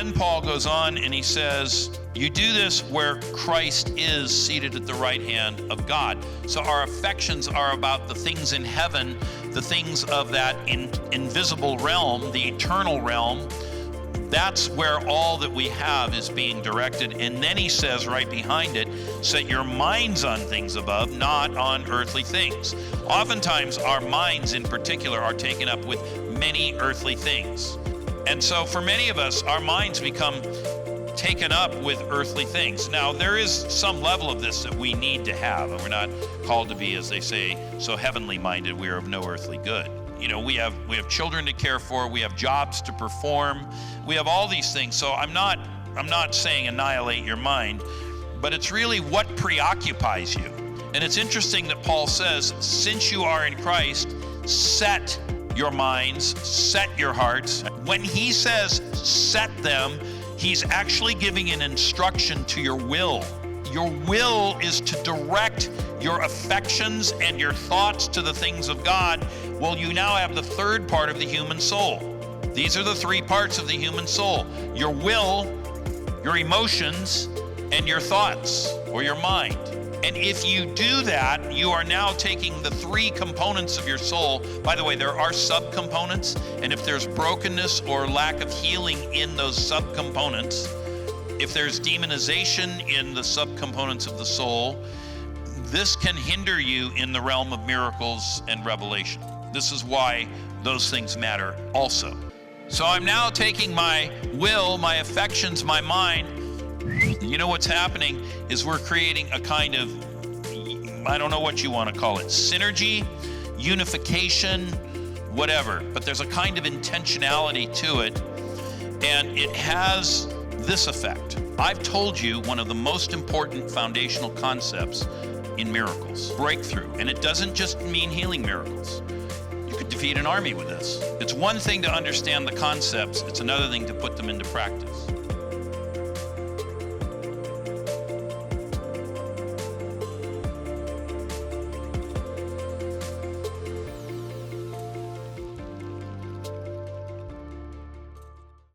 Then Paul goes on and he says, you do this where Christ is seated at the right hand of God. So our affections are about the things in heaven, the things of that invisible realm, the eternal realm. That's where all that we have is being directed. And then he says right behind it, set your minds on things above, not on earthly things. Oftentimes our minds in particular are taken up with many earthly things. And so for many of us, our minds become taken up with earthly things. Now, there is some level of this that we need to have, and we're not called to be, as they say, so heavenly minded, we are of no earthly good. You know, we have children to care for, we have jobs to perform, we have all these things. So I'm not saying annihilate your mind, but it's really what preoccupies you. And it's interesting that Paul says, since you are in Christ, set your minds, set your hearts. When he says set them, he's actually giving an instruction to your will. Your will is to direct your affections and your thoughts to the things of God. Well, you now have the third part of the human soul. These are the three parts of the human soul: your will, your emotions, and your thoughts or your mind. And if you do that, you are now taking the three components of your soul. By the way, there are subcomponents, and if there's brokenness or lack of healing in those subcomponents, if there's demonization in the subcomponents of the soul, this can hinder you in the realm of miracles and revelation. This is why those things matter also. So I'm now taking my will, my affections, my mind. You know what's happening is we're creating a kind of, I don't know what you want to call it, synergy, unification, whatever. But there's a kind of intentionality to it, and it has this effect. I've told you one of the most important foundational concepts in miracles, breakthrough. And it doesn't just mean healing miracles. You could defeat an army with this. It's one thing to understand the concepts, it's another thing to put them into practice.